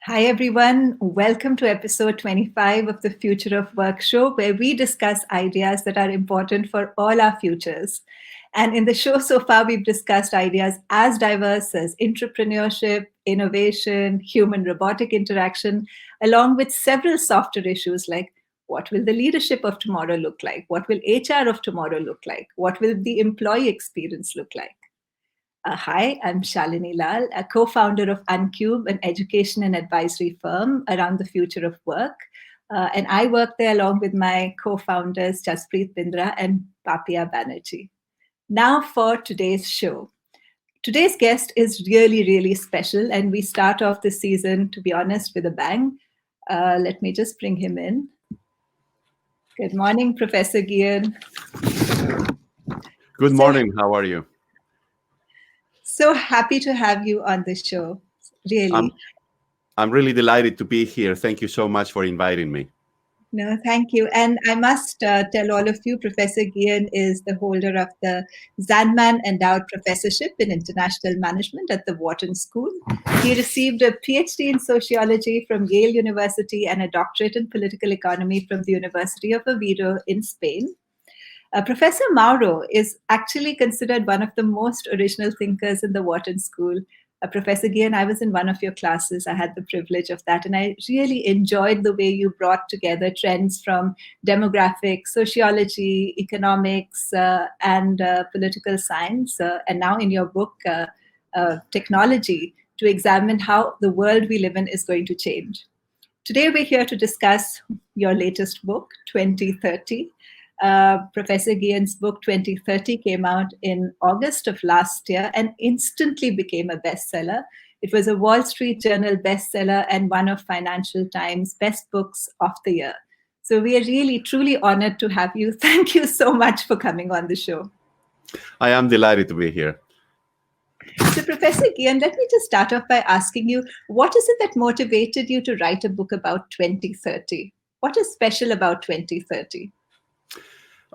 Hi, everyone. Welcome to episode 25 of the Future of Work show, where we discuss ideas that are important for all our futures. And in the show so far, we've discussed ideas as diverse as entrepreneurship, innovation, human robotic interaction, along with several softer issues like what will the leadership of tomorrow look like? What will HR of tomorrow look like? What will the employee experience look like? Hi, I'm Shalini Lal, a co-founder of Uncube, an education and advisory firm around the future of work. And I work there along with my co-founders, Jaspreet Bindra and Papia Banerjee. Now for today's show. Today's guest is really, really special, and we start off this season, to be honest, with a bang. Let me just bring him in. Good morning, Professor Gian. Good morning. How are you? So happy to have you on the show, really. I'm really delighted to be here. Thank you so much for inviting me. No, thank you. And I must tell all of you, Professor Gian is the holder of the Zanman Endowed Professorship in International Management at the Wharton School. He received a PhD in sociology from Yale University and a doctorate in political economy from the University of Oviedo in Spain. Professor Mauro is actually considered one of the most original thinkers in the Wharton School. Professor Gian, I was in one of your classes. I had the privilege of that, and I really enjoyed the way you brought together trends from demographics, sociology, economics, and political science, and now in your book, Technology, to examine how the world we live in is going to change. Today, we're here to discuss your latest book, 2030. Professor Gian's book 2030 came out in August of last year and instantly became a bestseller. It was a Wall Street Journal bestseller and one of Financial Times best books of the year. So we are really, truly honored to have you. Thank you so much for coming on the show. I am delighted to be here. So, Professor Gian, let me just start off by asking you, what is it that motivated you to write a book about 2030? What is special about 2030?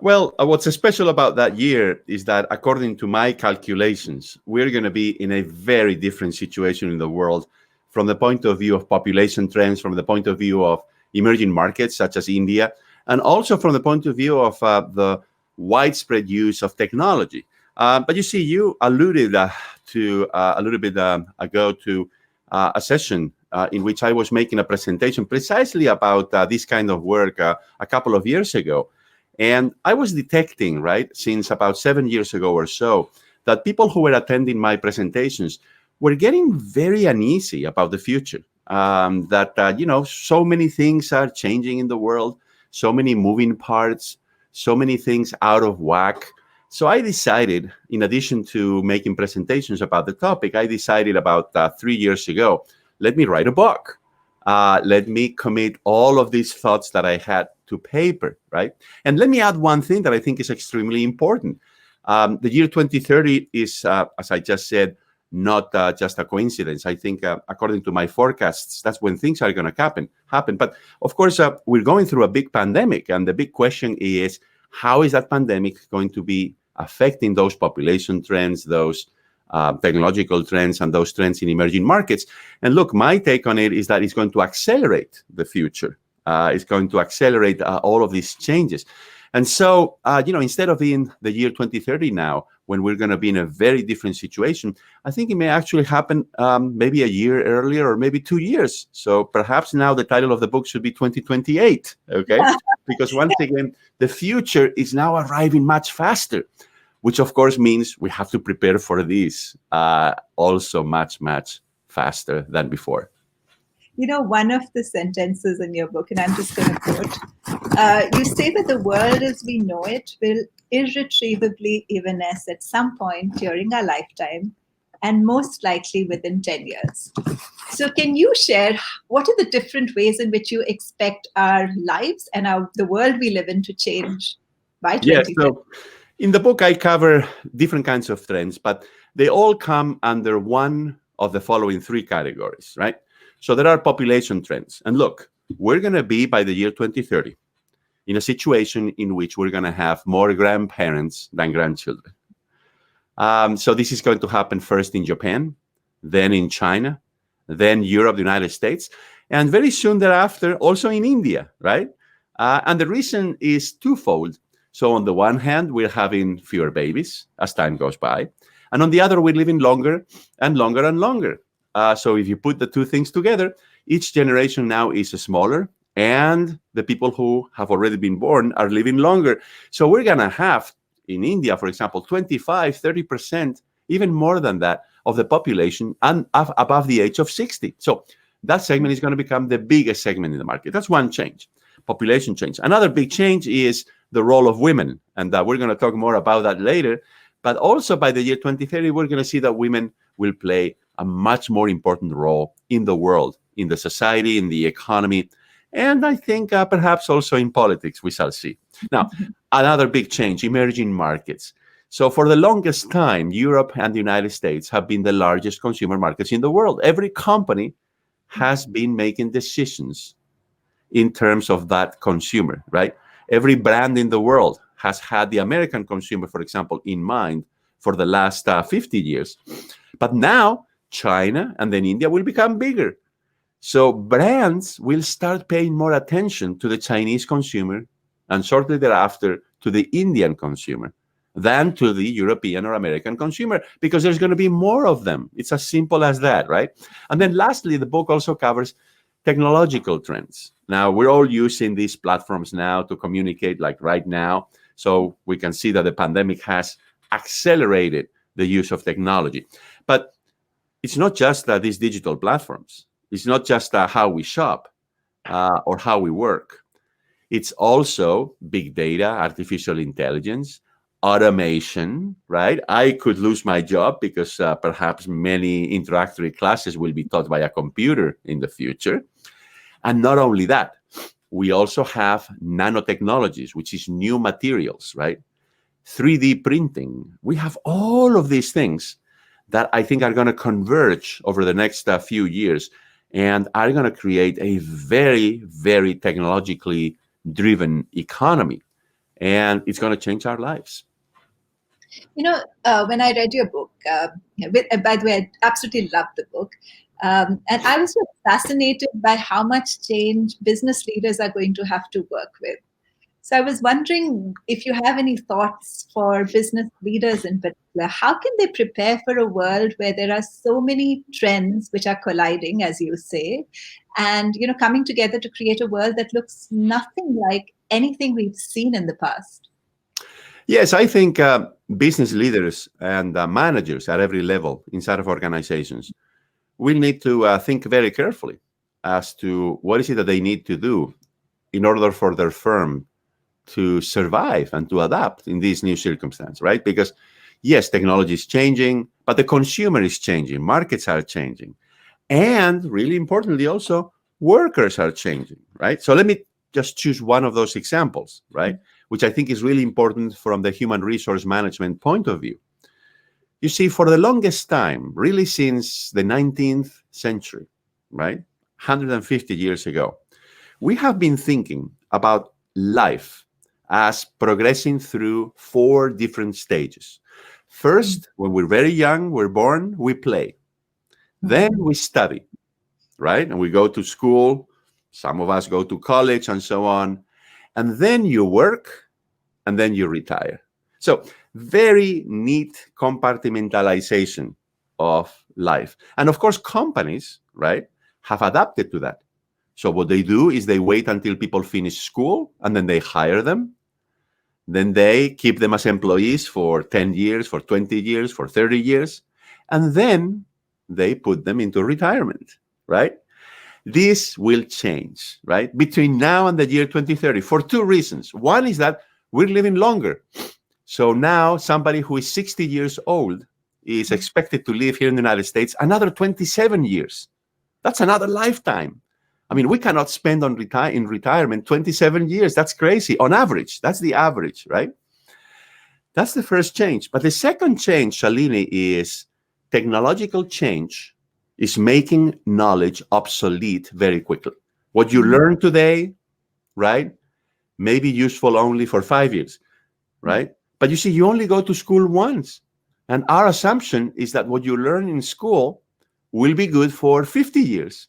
Well, what's special about that year is that, according to my calculations, we're going to be in a very different situation in the world from the point of view of population trends, from the point of view of emerging markets such as India, and also from the point of view of the widespread use of technology. But you see, you alluded to a little bit ago to a session in which I was making a presentation precisely about this kind of work a couple of years ago. And I was detecting, right, since about 7 years ago or so, that people who were attending my presentations were getting very uneasy about the future. So many things are changing in the world, so many moving parts, so many things out of whack. So I decided, in addition to making presentations about the topic, I decided about 3 years ago, let me write a book. Let me commit all of these thoughts that I had to paper, right? And let me add one thing that I think is extremely important. The year 2030 is, as I just said, not just a coincidence. I think, according to my forecasts, that's when things are going to happen. But of course, we're going through a big pandemic, and the big question is, how is that pandemic going to be affecting those population trends, those technological trends, and those trends in emerging markets? And look, my take on it is that it's going to accelerate the future. It's going to accelerate all of these changes. And so, instead of being the year 2030 now, when we're going to be in a very different situation, I think it may actually happen maybe a year earlier or maybe 2 years. So perhaps now the title of the book should be 2028, okay? Because once again, the future is now arriving much faster, which of course means we have to prepare for this also much, much faster than before. You know, one of the sentences in your book, and I'm just going to quote, you say that the world as we know it will irretrievably evanesce at some point during our lifetime, and most likely within 10 years. So can you share what are the different ways in which you expect our lives and the world we live in to change by 2030? Yes, so in the book, I cover different kinds of trends, but they all come under one of the following three categories, right? So there are population trends. And look, we're going to be, by the year 2030, in a situation in which we're going to have more grandparents than grandchildren. So this is going to happen first in Japan, then in China, then Europe, the United States, and very soon thereafter also in India, right? And the reason is twofold. So on the one hand, we're having fewer babies as time goes by, and on the other, we're living longer and longer and longer. So if you put the two things together, each generation now is smaller, and the people who have already been born are living longer. So we're going to have in India, for example, 25, 30%, even more than that, of the population and above the age of 60. So that segment is going to become the biggest segment in the market. That's one change, population change. Another big change is the role of women, and we're going to talk more about that later. But also by the year 2030, we're going to see that women will play a much more important role in the world, in the society, in the economy, and I think perhaps also in politics, we shall see. Now, another big change, emerging markets. So for the longest time, Europe and the United States have been the largest consumer markets in the world. Every company has been making decisions in terms of that consumer, right? Every brand in the world has had the American consumer, for example, in mind for the last 50 years. But now China and then India will become bigger. So brands will start paying more attention to the Chinese consumer and shortly thereafter to the Indian consumer than to the European or American consumer because there's going to be more of them. It's as simple as that, right? And then lastly, the book also covers technological trends. Now, we're all using these platforms now to communicate like right now. So we can see that the pandemic has accelerated the use of technology. But it's not just these digital platforms. It's not just how we shop or how we work. It's also big data, artificial intelligence, automation, right? I could lose my job because perhaps many introductory classes will be taught by a computer in the future. And not only that, we also have nanotechnologies, which is new materials, right? 3D printing. We have all of these things that I think are going to converge over the next few years and are going to create a very, very technologically driven economy. And it's going to change our lives. When I read your book, by the way, I absolutely loved the book. And I was so fascinated by how much change business leaders are going to have to work with. So I was wondering if you have any thoughts for business leaders in particular. How can they prepare for a world where there are so many trends which are colliding, as you say, and coming together to create a world that looks nothing like anything we've seen in the past? Yes, I think business leaders and managers at every level inside of organizations will need to think very carefully as to what is it that they need to do in order for their firm to survive and to adapt in these new circumstances, right? Because yes, technology is changing, but the consumer is changing, markets are changing, and really importantly also, workers are changing, right? So let me just choose one of those examples, right? Which I think is really important from the human resource management point of view. You see, for the longest time, really since the 19th century, right? 150 years ago, we have been thinking about life as progressing through four different stages. First, when we're very young, we're born, we play. Then we study, right? And we go to school. Some of us go to college and so on. And then you work and then you retire. So very neat compartmentalization of life. And of course, companies, right, have adapted to that. So what they do is they wait until people finish school and then they hire them. Then they keep them as employees for 10 years, for 20 years, for 30 years. And then they put them into retirement, right? This will change, right? Between now and the year 2030 for two reasons. One is that we're living longer. So now somebody who is 60 years old is expected to live here in the United States another 27 years. That's another lifetime. I mean, we cannot spend in retirement 27 years. That's crazy. On average, that's the average, right? That's the first change. But the second change, Shalini, is technological change is making knowledge obsolete very quickly. What you learn today, right, may be useful only for 5 years, right? But you see, you only go to school once. And our assumption is that what you learn in school will be good for 50 years.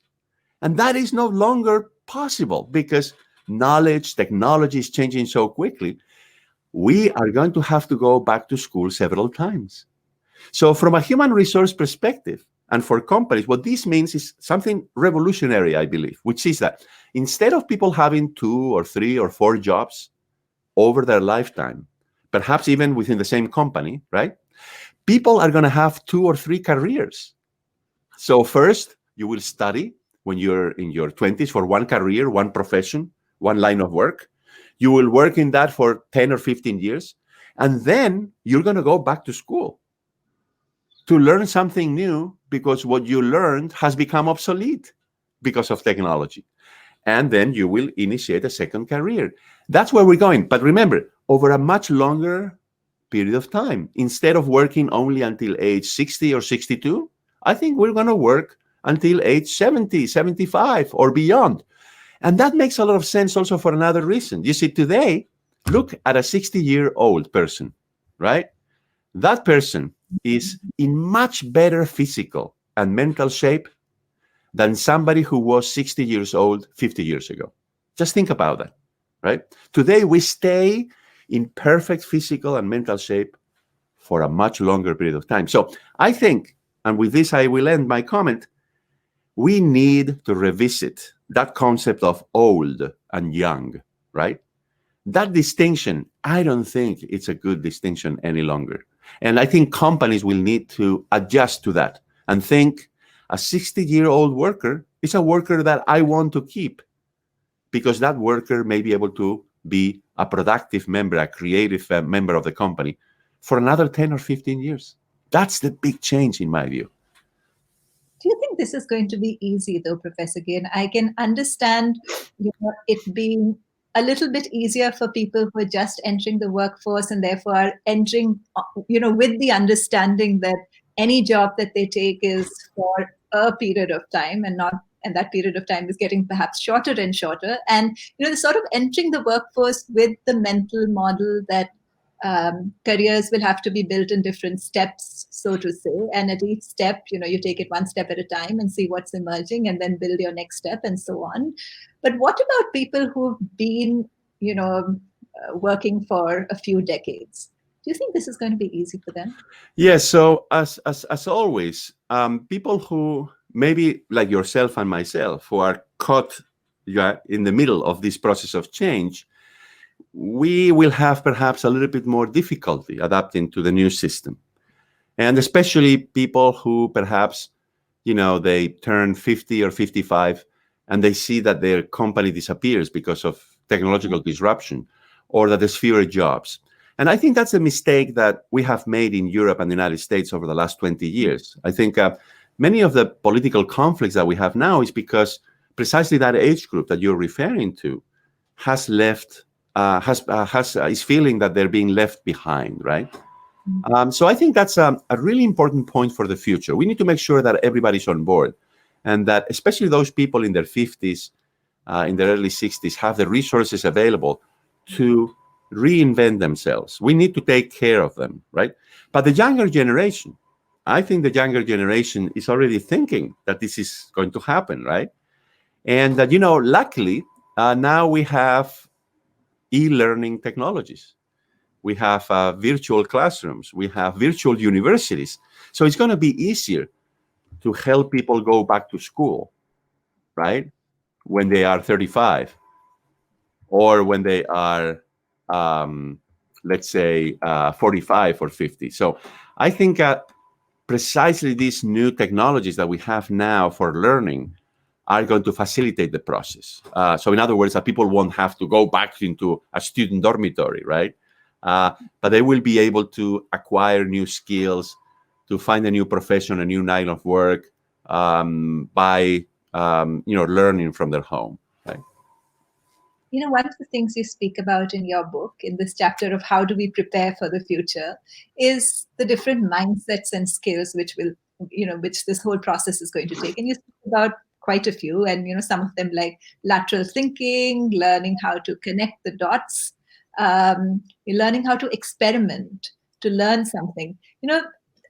And that is no longer possible because knowledge, technology is changing so quickly. We are going to have to go back to school several times. So, from a human resource perspective, and for companies, what this means is something revolutionary, I believe, which is that instead of people having 2 or 3 or 4 jobs over their lifetime, perhaps even within the same company, right? People are going to have 2 or 3 careers. So, first, you will study when you're in your 20s for one career, one profession, one line of work. You will work in that for 10 or 15 years. And then you're going to go back to school to learn something new because what you learned has become obsolete because of technology. And then you will initiate a second career. That's where we're going. But remember, over a much longer period of time, instead of working only until age 60 or 62, I think we're going to work until age 70, 75, or beyond. And that makes a lot of sense also for another reason. You see, today, look at a 60-year-old person, right? That person is in much better physical and mental shape than somebody who was 60 years old 50 years ago. Just think about that, right? Today, we stay in perfect physical and mental shape for a much longer period of time. So I think, and with this, I will end my comment, we need to revisit that concept of old and young, right? That distinction, I don't think it's a good distinction any longer. And I think companies will need to adjust to that and think a 60-year-old worker is a worker that I want to keep because that worker may be able to be a productive member, a creative member of the company for another 10 or 15 years. That's the big change in my view. Do you think this is going to be easy, though, Professor Gain? I can understand, it being a little bit easier for people who are just entering the workforce and therefore are entering, with the understanding that any job that they take is for a period of time and that period of time is getting perhaps shorter and shorter. And, the sort of entering the workforce with the mental model that careers will have to be built in different steps, so to say. And at each step, you take it one step at a time and see what's emerging and then build your next step and so on. But what about people who've been, working for a few decades? Do you think this is going to be easy for them? Yes. So as always, people who maybe like yourself and myself who are caught in the middle of this process of change, we will have perhaps a little bit more difficulty adapting to the new system. And especially people who perhaps, they turn 50 or 55 and they see that their company disappears because of technological disruption or that there's fewer jobs. And I think that's a mistake that we have made in Europe and the United States over the last 20 years. I think many of the political conflicts that we have now is because precisely that age group that you're referring to has left, is feeling that they're being left behind, right? So I think that's a really important point for the future. We need to make sure that everybody's on board and that especially those people in their 50s, in their early 60s, have the resources available to reinvent themselves. We need to take care of them, right? But the younger generation, I think the younger generation is already thinking that this is going to happen, right? And that, luckily, now we have e-learning technologies. We have virtual classrooms. We have virtual universities. So it's going to be easier to help people go back to school, right? When they are 35 or when they are, let's say, 45 or 50. So I think precisely these new technologies that we have now for learning are going to facilitate the process. So in other words, that people won't have to go back into a student dormitory, right? But they will be able to acquire new skills, to find a new profession, a new line of work by learning from their home. Right? One of the things you speak about in your book, in this chapter of how do we prepare for the future, is the different mindsets and skills which this whole process is going to take. And you speak about quite a few, and some of them like lateral thinking, learning how to connect the dots, learning how to experiment, to learn something.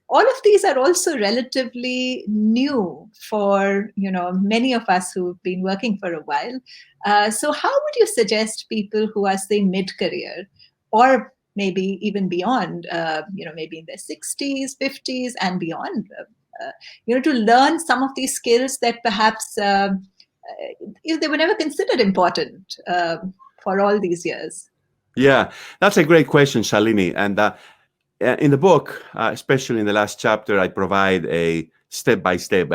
all of these are also relatively new for many of us who've been working for a while. So how would you suggest people who are, say, mid-career, or maybe even beyond, maybe in their 60s, 50s, and beyond, to learn some of these skills that perhaps they were never considered important for all these years? Yeah, that's a great question, Shalini. And in the book, especially in the last chapter, I provide a step-by-step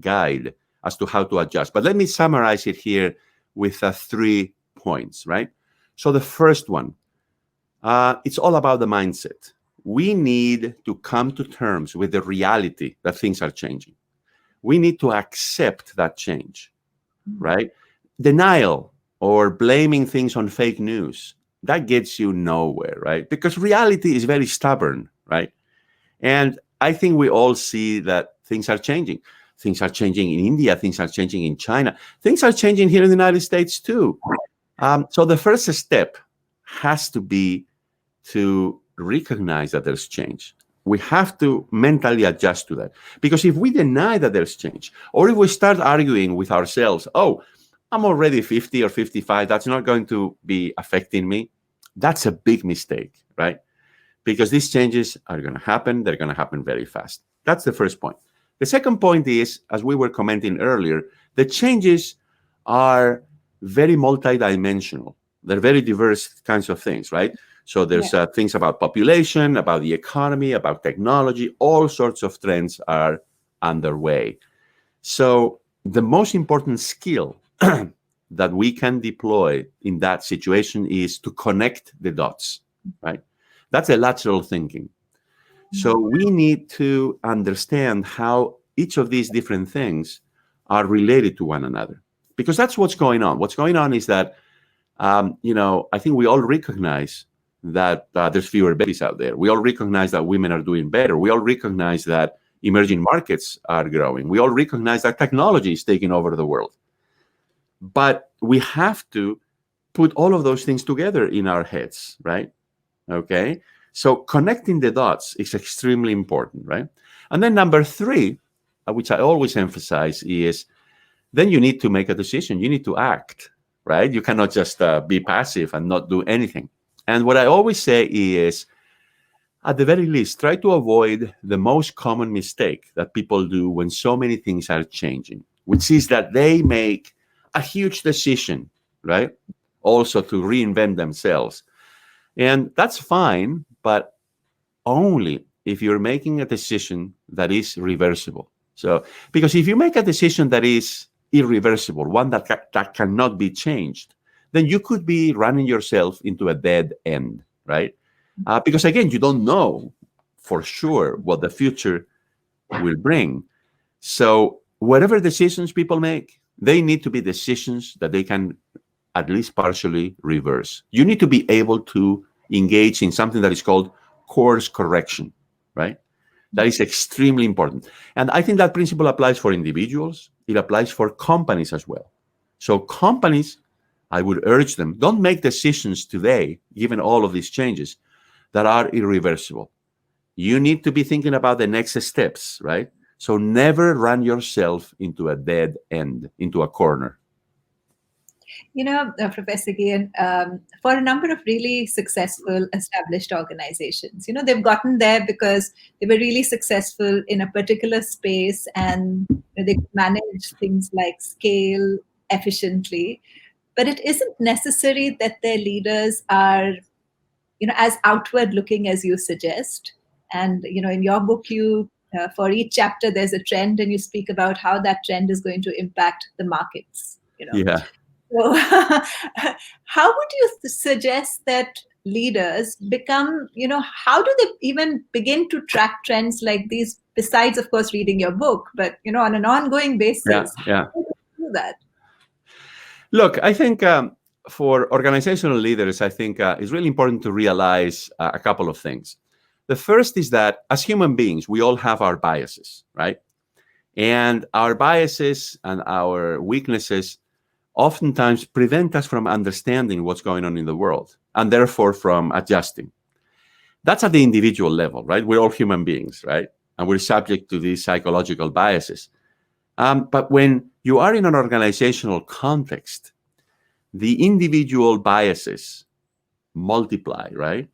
guide as to how to adjust. But let me summarize it here with 3 points, right? So the first one, it's all about the mindset. We need to come to terms with the reality that things are changing. We need to accept that change, right? Denial or blaming things on fake news, that gets you nowhere, right? Because reality is very stubborn, right? And I think we all see that things are changing. Things are changing in India, things are changing in China, things are changing here in the United States too. So the first step has to be to recognize that there's change. We have to mentally adjust to that. Because if we deny that there's change, or if we start arguing with ourselves, oh, I'm already 50 or 55, that's not going to be affecting me, that's a big mistake, right? Because these changes are going to happen. They're going to happen very fast. That's the first point. The second point is, as we were commenting earlier, the changes are very multidimensional. They're very diverse kinds of things, right? So there's Yeah. things about population, about the economy, about technology. All sorts of trends are underway. So the most important skill that we can deploy in that situation is to connect the dots, right? That's a lateral thinking. So we need to understand how each of these different things are related to one another, because that's what's going on. What's going on is that, I think we all recognize that there's fewer babies out there. We all recognize that women are doing better. We all recognize that emerging markets are growing. We all recognize that technology is taking over the world. But we have to put all of those things together in our heads, right? Okay. So connecting the dots is extremely important, right? And then number 3, which I always emphasize, is then you need to make a decision. You need to act, right? You cannot just be passive and not do anything. And what I always say is, at the very least, try to avoid the most common mistake that people do when so many things are changing, which is that they make a huge decision, right? Also to reinvent themselves. And that's fine, but only if you're making a decision that is reversible. So, because if you make a decision that is irreversible, one that cannot be changed, then you could be running yourself into a dead end, right? Because again, you don't know for sure what the future will bring. So, whatever decisions people make, they need to be decisions that they can at least partially reverse. You need to be able to engage in something that is called course correction, right? That is extremely important. And I think that principle applies for individuals. It applies for companies as well. So companies, I would urge them, don't make decisions today, given all of these changes, that are irreversible. You need to be thinking about the next steps, right? So never run yourself into a dead end, into a corner. Professor Gian, for a number of really successful established organizations, they've gotten there because they were really successful in a particular space, and they could manage things like scale efficiently. But it isn't necessary that their leaders are, as outward looking as you suggest. And, in your book, for each chapter, there's a trend, and you speak about how that trend is going to impact the markets. Yeah. So, how would you suggest that leaders become, how do they even begin to track trends like these, besides, of course, reading your book, but, on an ongoing Yeah. basis? How Yeah. do they do that? Look, I think for organizational leaders, I think it's really important to realize a couple of things. The first is that as human beings, we all have our biases, right? And our biases and our weaknesses oftentimes prevent us from understanding what's going on in the world, and therefore from adjusting. That's at the individual level, right? We're all human beings, right? and we're subject to these psychological biases. But when you are in an organizational context, the individual biases multiply, right?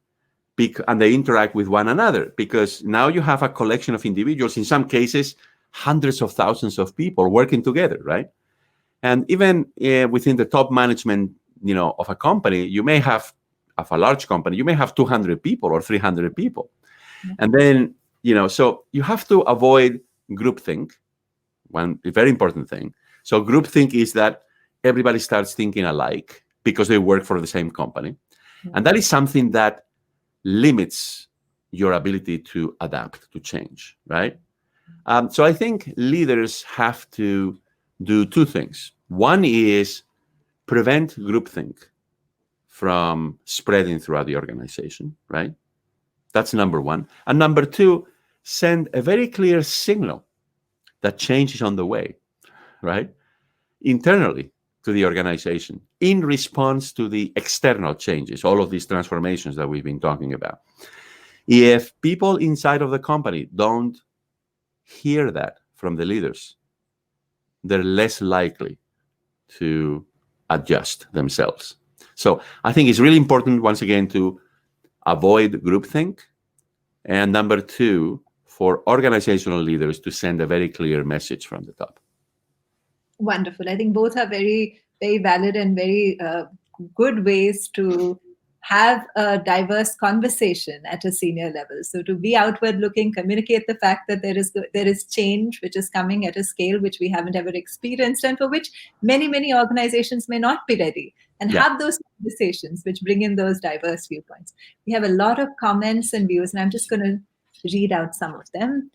And they interact with one another, because now you have a collection of individuals, in some cases, hundreds of thousands of people working together, right? And even within the top management, of a company, of a large company, you may have 200 people or 300 people. And then, so you have to avoid groupthink, one very important thing. So groupthink is that everybody starts thinking alike because they work for the same company. And that is something that limits your ability to adapt, to change, right? So I think leaders have to do two things. One is prevent groupthink from spreading throughout the organization, right? That's number one. And number two, send a very clear signal that change is on the way, right? Internally to the organization in response to the external changes, all of these transformations that we've been talking about. If people inside of the company don't hear that from the leaders, they're less likely to adjust themselves. So I think it's really important, once again, to avoid groupthink. And number two, for organizational leaders to send a very clear message from the top. Wonderful. I think both are very, very valid and very good ways to have a diverse conversation at a senior level. So to be outward looking, communicate the fact that there is change which is coming at a scale which we haven't ever experienced, and for which many organizations may not be ready, and have those conversations which bring in those diverse viewpoints. We have a lot of comments and views, and I'm just going to read out some of them.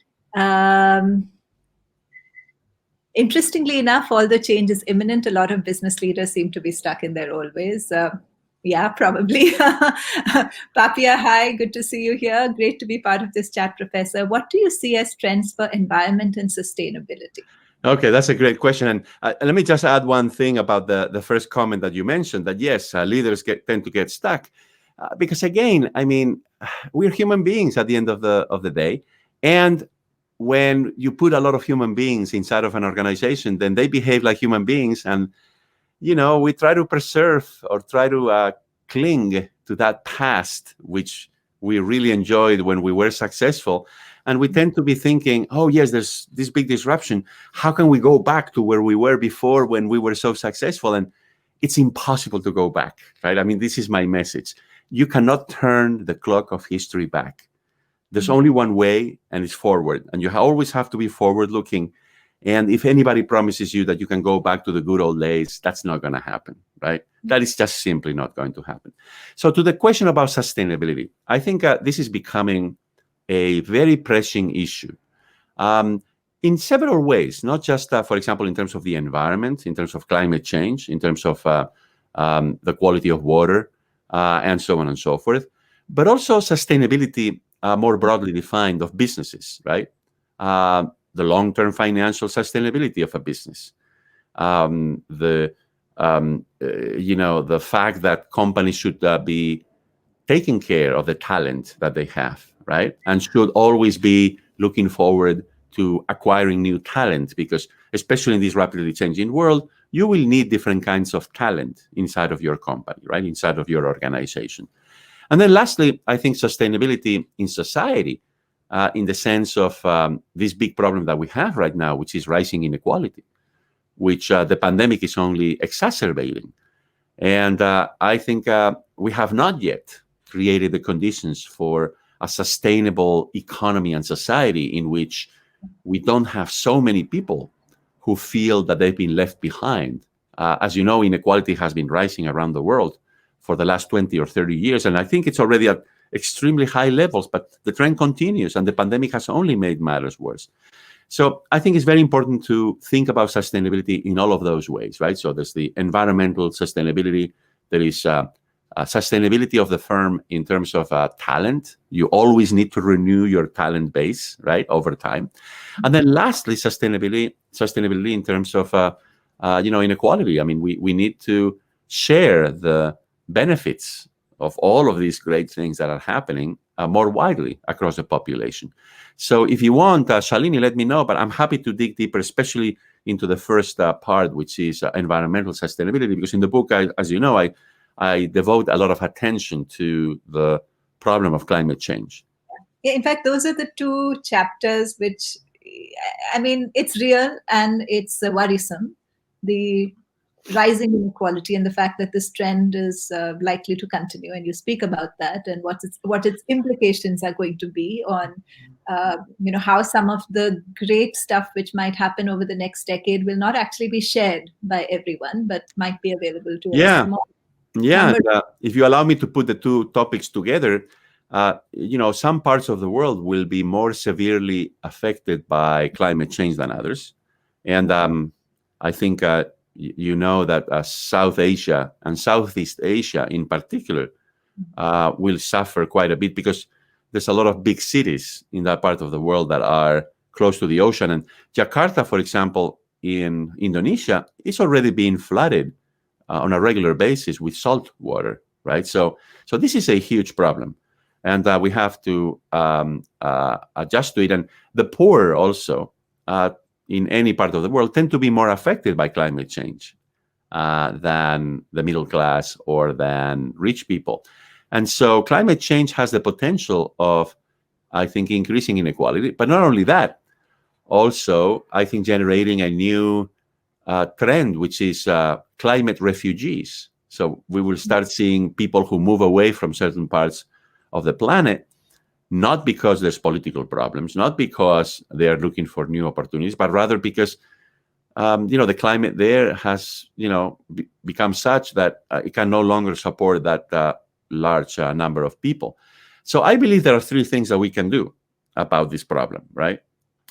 Interestingly enough, all the change is imminent. A lot of business leaders seem to be stuck in their old ways. Yeah, probably. Papia, hi, good to see you here. Great to be part of this chat, Professor. What do you see as trends for environment and sustainability? Okay, that's a great question. And let me just add one thing about the first comment that you mentioned, that yes, leaders tend to get stuck. Because again, I mean, we're human beings at the end of the day. And when you put a lot of human beings inside of an organization, then they behave like human beings. And, we try to preserve or try to cling to that past, which we really enjoyed when we were successful. And we tend to be thinking, oh, yes, there's this big disruption. How can we go back to where we were before when we were so successful? And it's impossible to go back, right? I mean, this is my message. You cannot turn the clock of history back. There's only one way, and it's forward. And you always have to be forward-looking. And if anybody promises you that you can go back to the good old days, that's not going to happen, right? That is just simply not going to happen. So to the question about sustainability, I think this is becoming a very pressing issue in several ways, not just, for example, in terms of the environment, in terms of climate change, in terms of the quality of water, and so on and so forth, but also sustainability more broadly defined of businesses, right? The long-term financial sustainability of a business, the fact that companies should be taking care of the talent that they have, right? And should always be looking forward to acquiring new talent, because especially in this rapidly changing world, you will need different kinds of talent inside of your company, right? Inside of your organization. And then lastly, I think sustainability in society, in the sense of this big problem that we have right now, which is rising inequality, which the pandemic is only exacerbating. And I think we have not yet created the conditions for a sustainable economy and society in which we don't have so many people who feel that they've been left behind. As you know, inequality has been rising around the world for the last 20 or 30 years. And I think it's already at extremely high levels, but the trend continues, and the pandemic has only made matters worse. So I think it's very important to think about sustainability in all of those ways, right? So there's the environmental sustainability. There is sustainability of the firm in terms of talent. You always need to renew your talent base, right, over time. And then lastly, sustainability in terms of, inequality. I mean, we need to share the benefits of all of these great things that are happening more widely across the population. So if you want, Shalini, let me know, but I'm happy to dig deeper, especially into the first part, which is environmental sustainability, because in the book, as you know, I devote a lot of attention to the problem of climate change. Yeah, in fact, those are the two chapters which, I mean, it's real and it's worrisome. The rising inequality and the fact that this trend is likely to continue, and you speak about that and what its implications are going to be on, how some of the great stuff which might happen over the next decade will not actually be shared by everyone, but might be available to a Yeah, small yeah. number. And, if you allow me to put the two topics together, some parts of the world will be more severely affected by climate change than others. And I think you know that South Asia and Southeast Asia in particular will suffer quite a bit because there's a lot of big cities in that part of the world that are close to the ocean. And Jakarta, for example, in Indonesia, is already being flooded on a regular basis with salt water, right? So this is a huge problem, and we have to adjust to it. And the poor also, in any part of the world, tend to be more affected by climate change than the middle class or than rich people. And so climate change has the potential of, I think, increasing inequality. But not only that, also, I think, generating a new trend, which is climate refugees. So we will start seeing people who move away from certain parts of the planet, not because there's political problems, not because they are looking for new opportunities, but rather because the climate there has become such that it can no longer support that large number of people. So I believe there are three things that we can do about this problem, right?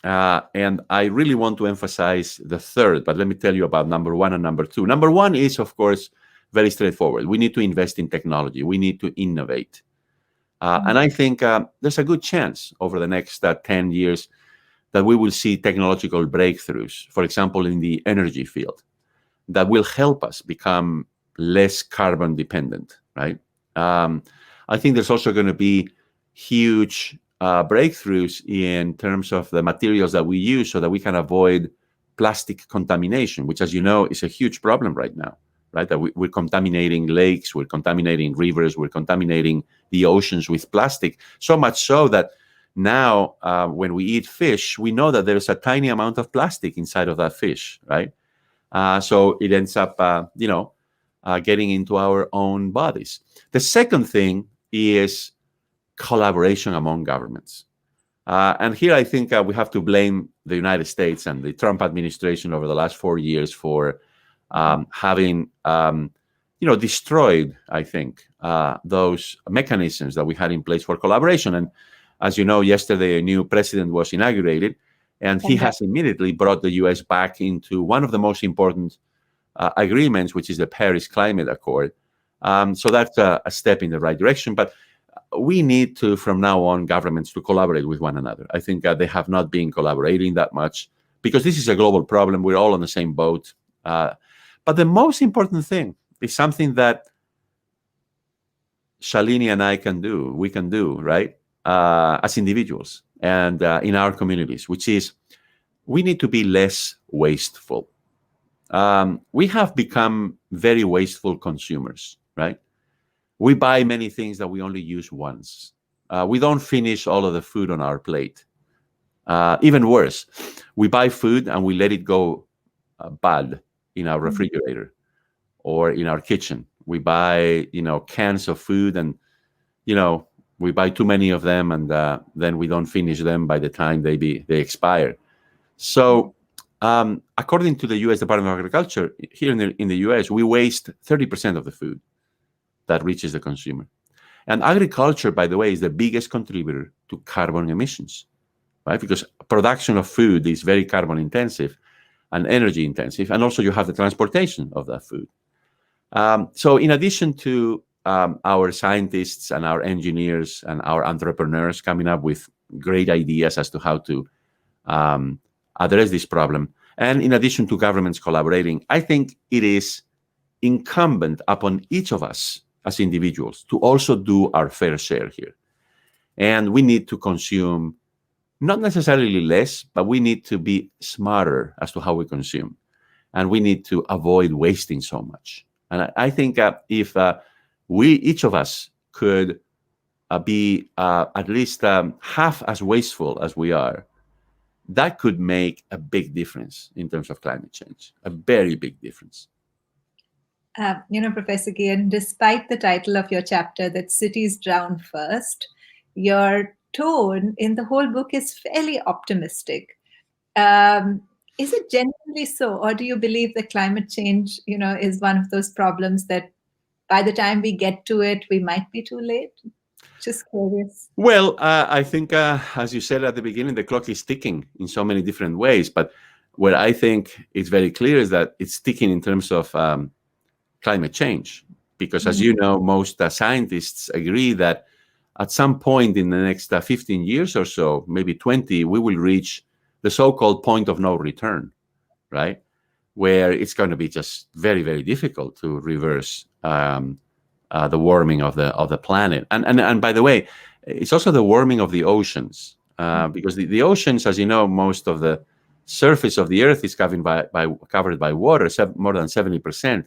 And I really want to emphasize the third, but let me tell you about number one and number two. Number one is, of course, very straightforward. We need to invest in technology. We need to innovate. And I think there's a good chance over the next 10 years that we will see technological breakthroughs, for example, in the energy field, that will help us become less carbon dependent, right? I think there's also going to be huge breakthroughs in terms of the materials that we use so that we can avoid plastic contamination, which, as you know, is a huge problem right now, right? That we're contaminating lakes, we're contaminating rivers, we're contaminating the oceans with plastic, so much so that now when we eat fish, we know that there's a tiny amount of plastic inside of that fish, right? So it ends up, getting into our own bodies. The second thing is collaboration among governments. And here I think we have to blame the United States and the Trump administration over the last 4 years for having, destroyed, I think, those mechanisms that we had in place for collaboration. And as you know, yesterday a new president was inaugurated, and he has immediately brought the U.S. back into one of the most important agreements, which is the Paris Climate Accord. So that's a step in the right direction. But we need to, from now on, governments to collaborate with one another. I think they have not been collaborating that much because this is a global problem. We're all on the same boat. But the most important thing is something that Shalini and I we can do, right? As individuals and in our communities, which is we need to be less wasteful. We have become very wasteful consumers, right? We buy many things that we only use once. We don't finish all of the food on our plate. Even worse, we buy food and we let it go bad in our refrigerator or in our kitchen. We buy, cans of food and, we buy too many of them and then we don't finish them by the time they expire. So according to the U.S. Department of Agriculture, here in the U.S., we waste 30% of the food that reaches the consumer. And agriculture, by the way, is the biggest contributor to carbon emissions, right? Because production of food is very carbon intensive and energy intensive. And also you have the transportation of that food. So in addition to our scientists and our engineers and our entrepreneurs coming up with great ideas as to how to address this problem, and in addition to governments collaborating, I think it is incumbent upon each of us as individuals to also do our fair share here. And we need to consume not necessarily less, but we need to be smarter as to how we consume. And we need to avoid wasting so much. And I think if we, each of us, could be at least half as wasteful as we are, that could make a big difference in terms of climate change, a very big difference. Professor Gian, despite the title of your chapter, that cities drown first, your tone in the whole book is fairly optimistic. Um, is it genuinely so, or do you believe that climate change, is one of those problems that by the time we get to it, we might be too late? Just curious. Well, I think, as you said at the beginning, the clock is ticking in so many different ways. But what I think is very clear is that it's ticking in terms of climate change. Because, as you know, most scientists agree that at some point in the next 15 years or so, maybe 20, we will reach the so-called point of no return, right? Where it's going to be just very, very difficult to reverse the warming of the planet. And by the way, it's also the warming of the oceans, because the oceans, as you know, most of the surface of the Earth is covered by water, more than 70%.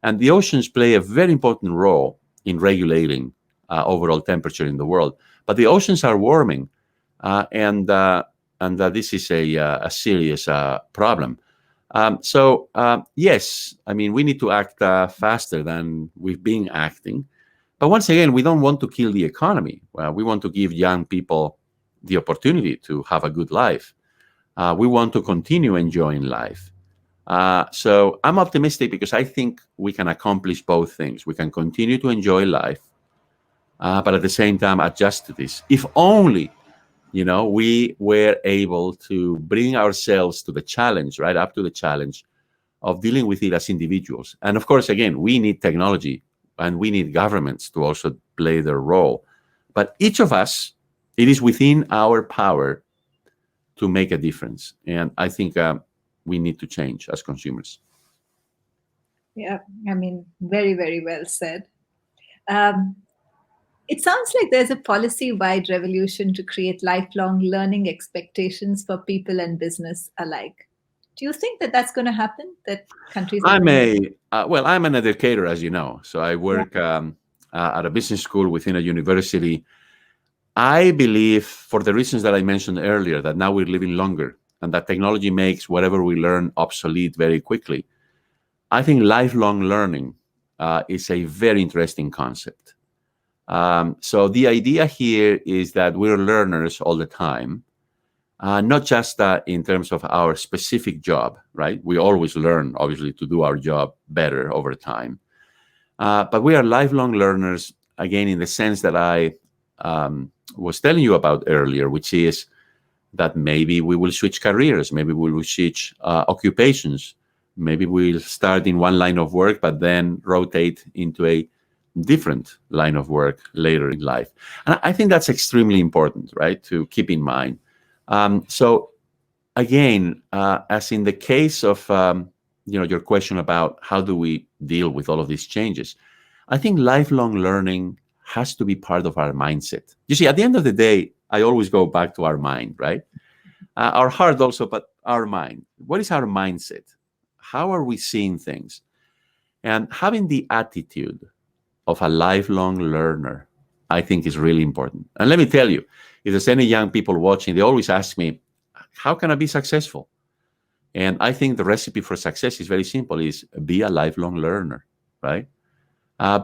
And the oceans play a very important role in regulating overall temperature in the world. But the oceans are warming, and this is a serious problem. So yes, I mean, we need to act faster than we've been acting. But once again, we don't want to kill the economy. We want to give young people the opportunity to have a good life. We want to continue enjoying life. So I'm optimistic because I think we can accomplish both things. We can continue to enjoy life, but at the same time adjust to this. If only, we were able to bring ourselves to the challenge, right up to the challenge of dealing with it as individuals. And of course, again, we need technology and we need governments to also play their role. But each of us, it is within our power to make a difference. And I think we need to change as consumers. Yeah, I mean, very, very well said. Um, it sounds like there's a policy wide revolution to create lifelong learning expectations for people and business alike. Do you think that that's going to happen? That countries are I'm going to. I'm an educator, as you know. So I Yeah. work at a business school within a university. I believe, for the reasons that I mentioned earlier, that now we're living longer and that technology makes whatever we learn obsolete very quickly. I think lifelong learning is a very interesting concept. So the idea here is that we're learners all the time, not just in terms of our specific job, right? We always learn, obviously, to do our job better over time. But we are lifelong learners, again, in the sense that I was telling you about earlier, which is that maybe we will switch careers, maybe we will switch occupations, maybe we'll start in one line of work, but then rotate into a different line of work later in life. And I think that's extremely important, right, to keep in mind. So again, as in the case of your question about how do we deal with all of these changes, I think lifelong learning has to be part of our mindset. You see, at the end of the day, I always go back to our mind, right? Our heart also, but our mind. What is our mindset? How are we seeing things? And having the attitude of a lifelong learner, I think, is really important. And let me tell you, if there's any young people watching, they always ask me, how can I be successful? And I think the recipe for success is very simple, is be a lifelong learner, right?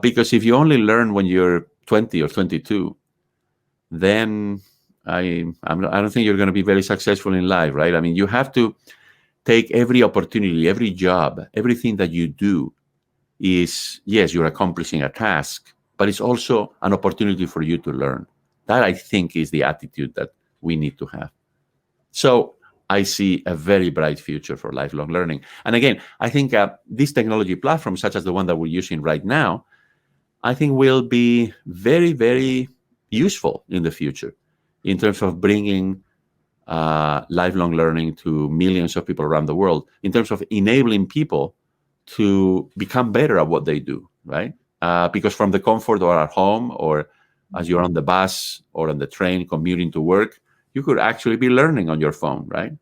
Because if you only learn when you're 20 or 22, then I don't think you're going to be very successful in life, right? I mean, you have to take every opportunity, every job, everything that you do is, yes, you're accomplishing a task, but it's also an opportunity for you to learn. That, I think, is the attitude that we need to have. So I see a very bright future for lifelong learning. And again, I think these technology platforms, such as the one that we're using right now, I think will be very, very useful in the future in terms of bringing lifelong learning to millions of people around the world, in terms of enabling people to become better at what they do, right? Because from the comfort of our home or as you're on the bus or on the train commuting to work, you could actually be learning on your phone, right?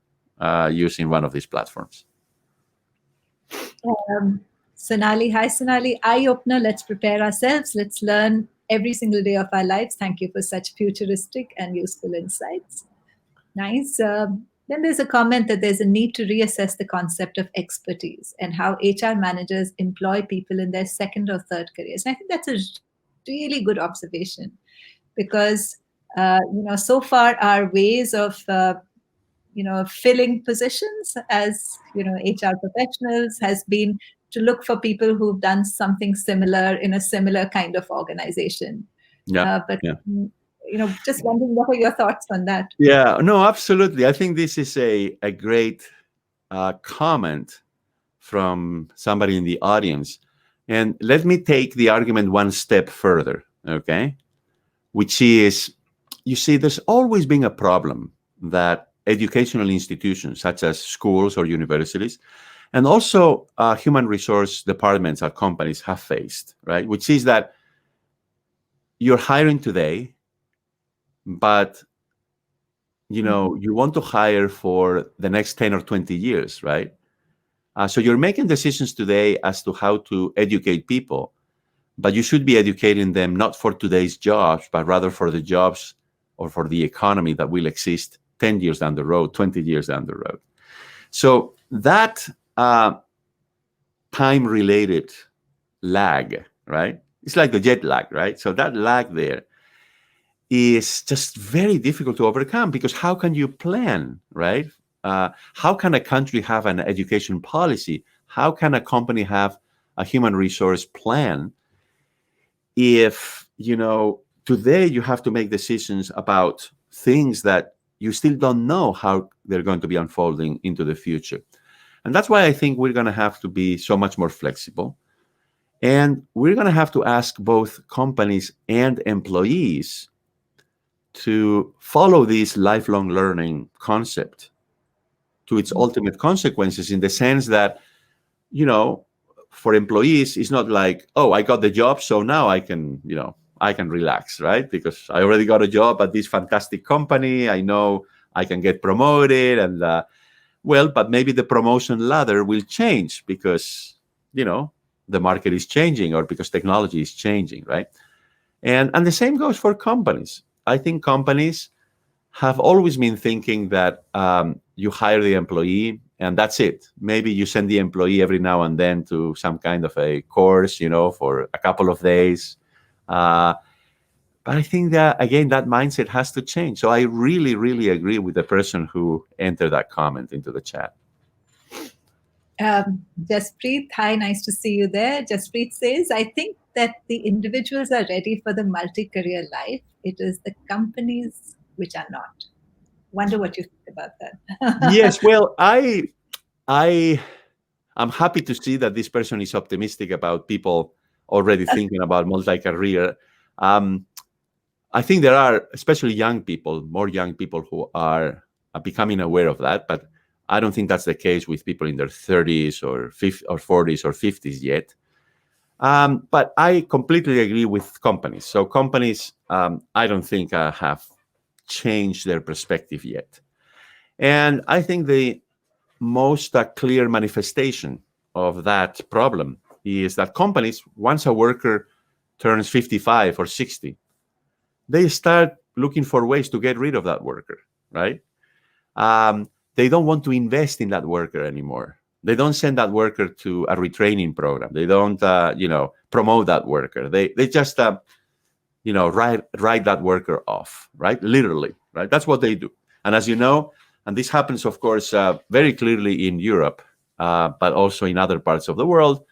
Using one of these platforms. Sonali, hi Sonali. Eye opener. Let's prepare ourselves. Let's learn every single day of our lives. Thank you for such futuristic and useful insights. Nice. Then there's a comment that there's a need to reassess the concept of expertise and how HR managers employ people in their second or third careers. And I think that's a really good observation because so far our ways of filling positions as HR professionals has been to look for people who've done something similar in a similar kind of organization. Yeah, But yeah. just wondering, what are your thoughts on that? Yeah, no, absolutely. I think this is a great comment from somebody in the audience. And let me take the argument one step further, okay? Which is, you see, there's always been a problem that educational institutions, such as schools or universities, and also human resource departments at companies have faced, right? Which is that you're hiring today, but you want to hire for the next 10 or 20 years, right? So you're making decisions today as to how to educate people, but you should be educating them not for today's jobs, but rather for the jobs or for the economy that will exist 10 years down the road, 20 years down the road. So that time-related lag, right? It's like the jet lag, right? So that lag there is just very difficult to overcome, because how can you plan, right? How can a country have an education policy? How can a company have a human resource plan if, today you have to make decisions about things that you still don't know how they're going to be unfolding into the future? And that's why I think we're going to have to be so much more flexible. And we're going to have to ask both companies and employees to follow this lifelong learning concept to its ultimate consequences, in the sense that, for employees, it's not like, oh, I got the job, so now I can relax, right? Because I already got a job at this fantastic company. I know I can get promoted, and but maybe the promotion ladder will change because, the market is changing, or because technology is changing, right? And the same goes for companies. I think companies have always been thinking that you hire the employee and that's it. Maybe you send the employee every now and then to some kind of a course, for a couple of days. But I think that, again, that mindset has to change. So I really, really agree with the person who entered that comment into the chat. Jaspreet, hi, nice to see you there. Jaspreet says, I think that the individuals are ready for the multi-career life. It is the companies which are not. Wonder what you think about that. Yes, well, I'm happy to see that this person is optimistic about people already thinking about multi-career. I think there are, especially more young people who are becoming aware of that, but I don't think that's the case with people in their 30s or 40s or 50s yet. But I completely agree with companies. So companies, I don't think have changed their perspective yet. And I think the most clear manifestation of that problem is that companies, once a worker turns 55 or 60, they start looking for ways to get rid of that worker, right? They don't want to invest in that worker anymore. They don't send that worker to a retraining program. They don't, promote that worker. They just, write that worker off, right? Literally, right? That's what they do. And as you know, and this happens, of course, very clearly in Europe, but also in other parts of the world,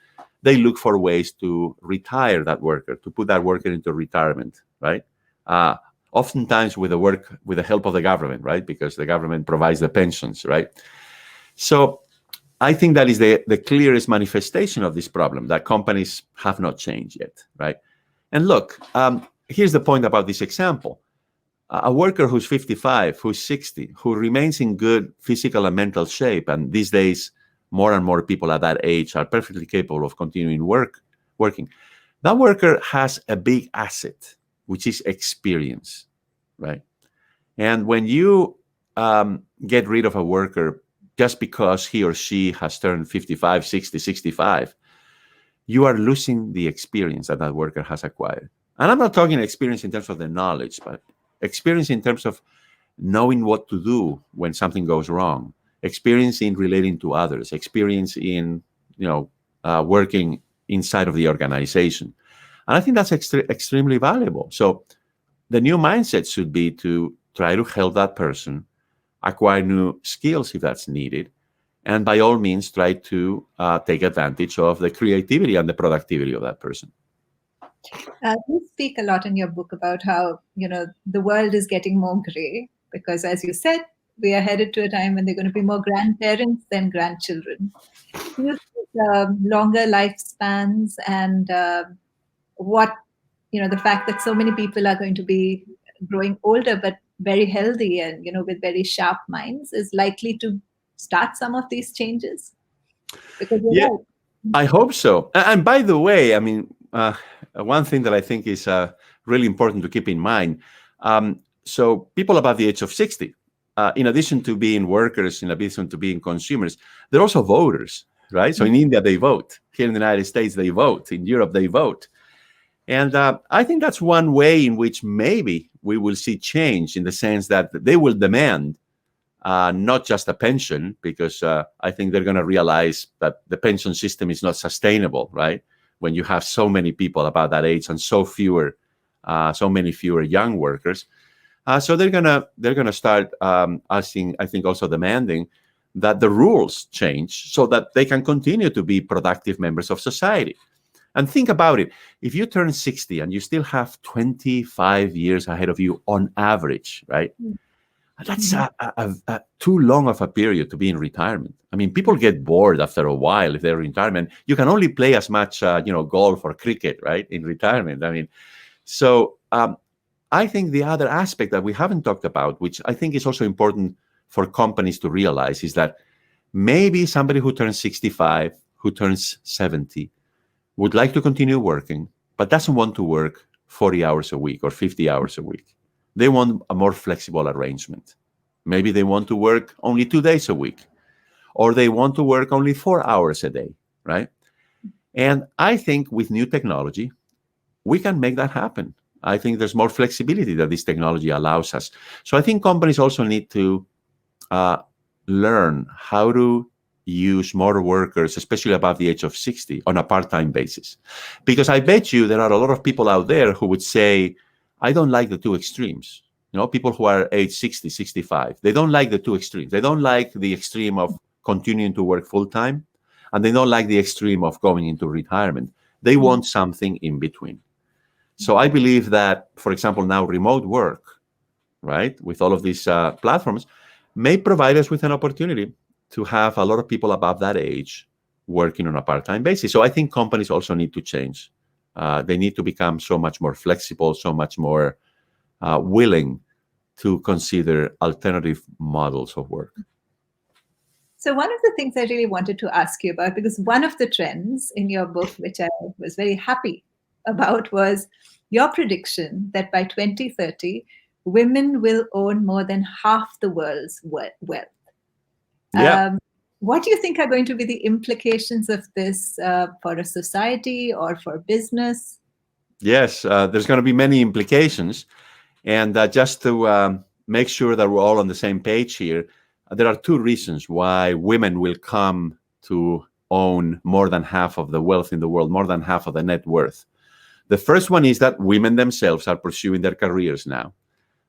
they look for ways to retire that worker, to put that worker into retirement, right? Oftentimes with the help of the government, right? Because the government provides the pensions, right? So I think that is the clearest manifestation of this problem, that companies have not changed yet, right? And look, here's the point about this example. A worker who's 55, who's 60, who remains in good physical and mental shape, and these days, more and more people at that age are perfectly capable of continuing working. That worker has a big asset, which is experience, right? And when you get rid of a worker just because he or she has turned 55, 60, 65, you are losing the experience that that worker has acquired. And I'm not talking experience in terms of the knowledge, but experience in terms of knowing what to do when something goes wrong, experience in relating to others, experience in, working inside of the organization. And I think that's extremely valuable. So the new mindset should be to try to help that person acquire new skills if that's needed, and by all means try to take advantage of the creativity and the productivity of that person. You speak a lot in your book about how the world is getting more gray because, as you said, we are headed to a time when they're going to be more grandparents than grandchildren. Do you think longer lifespans and what the fact that so many people are going to be growing older but very healthy and with very sharp minds is likely to start some of these changes? Because you're Yeah, right. I hope so. And by the way, I mean, one thing that I think is really important to keep in mind. So people above the age of 60, in addition to being workers, in addition to being consumers, they're also voters, right? So in India, they vote. Here in the United States, they vote. In Europe, they vote. And I think that's one way in which maybe we will see change, in the sense that they will demand not just a pension, because I think they're going to realize that the pension system is not sustainable, right? When you have so many people about that age and so many fewer young workers, so they're gonna start asking, I think, also demanding that the rules change so that they can continue to be productive members of society. And think about it: if you turn 60 and you still have 25 years ahead of you on average, right? That's too long of a period to be in retirement. I mean, people get bored after a while if they're in retirement. You can only play as much, golf or cricket, right, in retirement. I mean, so I think the other aspect that we haven't talked about, which I think is also important for companies to realize, is that maybe somebody who turns 65, who turns 70, would like to continue working, but doesn't want to work 40 hours a week or 50 hours a week. They want a more flexible arrangement. Maybe they want to work only 2 days a week, or they want to work only 4 hours a day, right? And I think with new technology, we can make that happen. I think there's more flexibility that this technology allows us. So I think companies also need to learn how to use more workers, especially above the age of 60, on a part-time basis. Because I bet you there are a lot of people out there who would say, I don't like the two extremes. People who are age 60, 65, they don't like the two extremes. They don't like the extreme of continuing to work full-time, and they don't like the extreme of going into retirement. They want something in between. So I believe that, for example, now remote work, right, with all of these platforms, may provide us with an opportunity to have a lot of people above that age working on a part-time basis. So I think companies also need to change. They need to become so much more flexible, so much more willing to consider alternative models of work. So one of the things I really wanted to ask you about, because one of the trends in your book, which I was very happy about, was your prediction that by 2030, women will own more than half the world's wealth. Yeah. What do you think are going to be the implications of this for a society or for business? Yes, there's going to be many implications. And just to make sure that we're all on the same page here, there are two reasons why women will come to own more than half of the wealth in the world, more than half of the net worth. The first one is that women themselves are pursuing their careers now.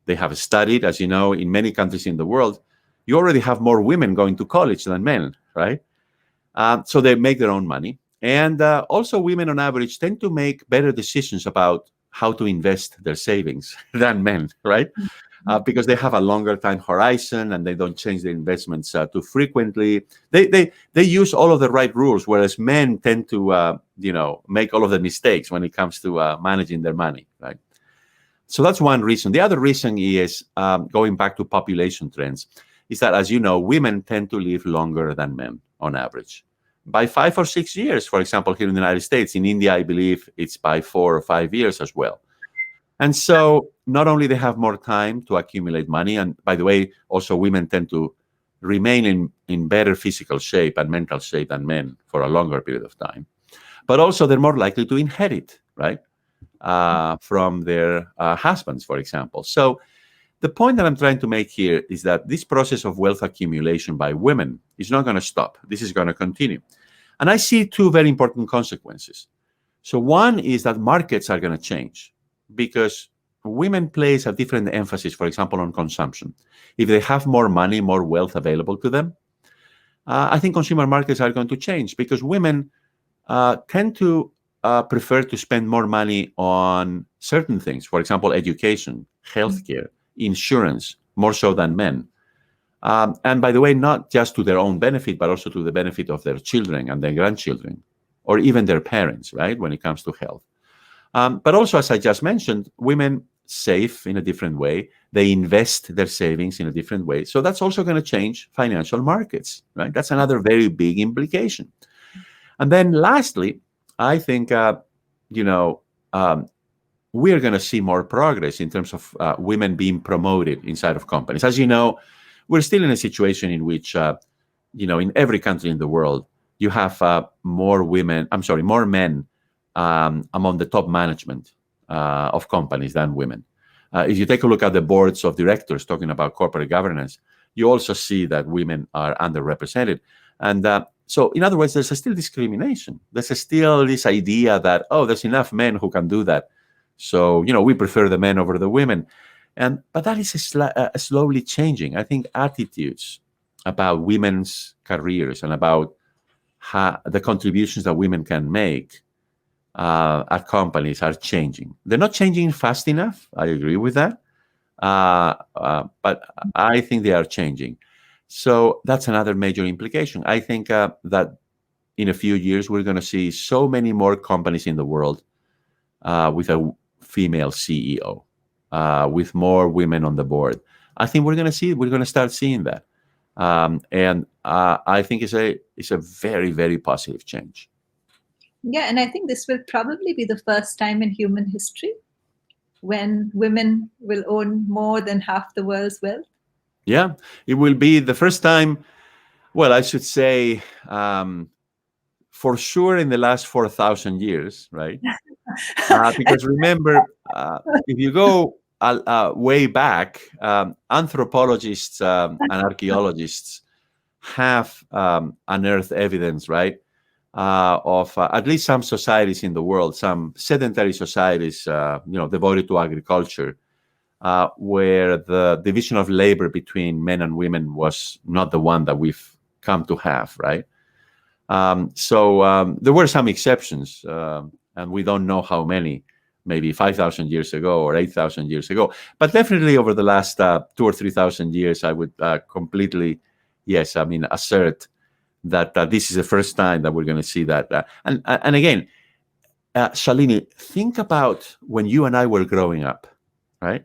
They have studied, as you know, in many countries in the world, you already have more women going to college than men, right? So they make their own money. And also women on average tend to make better decisions about how to invest their savings than men, right? Because they have a longer time horizon and they don't change their investments too frequently. They use all of the right rules, whereas men tend to make all of the mistakes when it comes to managing their money, right? So that's one reason. The other reason is going back to population trends, is that, as you know, women tend to live longer than men on average. By 5 or 6 years, for example, here in the United States. In India, I believe it's by 4 or 5 years as well. And so not only they have more time to accumulate money, and by the way, also women tend to remain in better physical shape and mental shape than men for a longer period of time, but also they're more likely to inherit, right, from their husbands, for example. So the point that I'm trying to make here is that this process of wealth accumulation by women is not going to stop. This is going to continue. And I see two very important consequences. So one is that markets are going to change because women place a different emphasis, for example, on consumption. If they have more money, more wealth available to them, I think consumer markets are going to change because women tend to prefer to spend more money on certain things. For example, education, healthcare, insurance, more so than men. And by the way, not just to their own benefit, but also to the benefit of their children and their grandchildren, or even their parents, right, when it comes to health. But also, as I just mentioned, women save in a different way. They invest their savings in a different way. So that's also going to change financial markets, right? That's another very big implication. And then lastly, I think, you know, um, we're going to see more progress in terms of women being promoted inside of companies. As you know, we're still in a situation in which, in every country in the world, you have more men among the top management of companies than women. If you take a look at the boards of directors talking about corporate governance, you also see that women are underrepresented. And so, in other words, there's still discrimination. There's still this idea that, oh, there's enough men who can do that. So, we prefer the men over the women. But that is slowly changing. I think attitudes about women's careers and about the contributions that women can make at companies are changing. They're not changing fast enough. I agree with that. But I think they are changing. So that's another major implication. I think that in a few years, we're going to see so many more companies in the world with a female CEO, with more women on the board. I think we're going to start seeing that. And I think it's a very, very positive change. Yeah, and I think this will probably be the first time in human history when women will own more than half the world's wealth. Yeah, it will be the first time. Well, I should say for sure in the last 4,000 years, right? Because remember, if you go way back, anthropologists and archaeologists have unearthed evidence, right, of at least some societies in the world, some sedentary societies, devoted to agriculture, where the division of labor between men and women was not the one that we've come to have, right? So there were some exceptions, and we don't know how many, maybe 5,000 years ago or 8,000 years ago. But definitely over the last 2 or 3,000 years, I would completely, assert that this is the first time that we're going to see that. And again, Shalini, think about when you and I were growing up, right?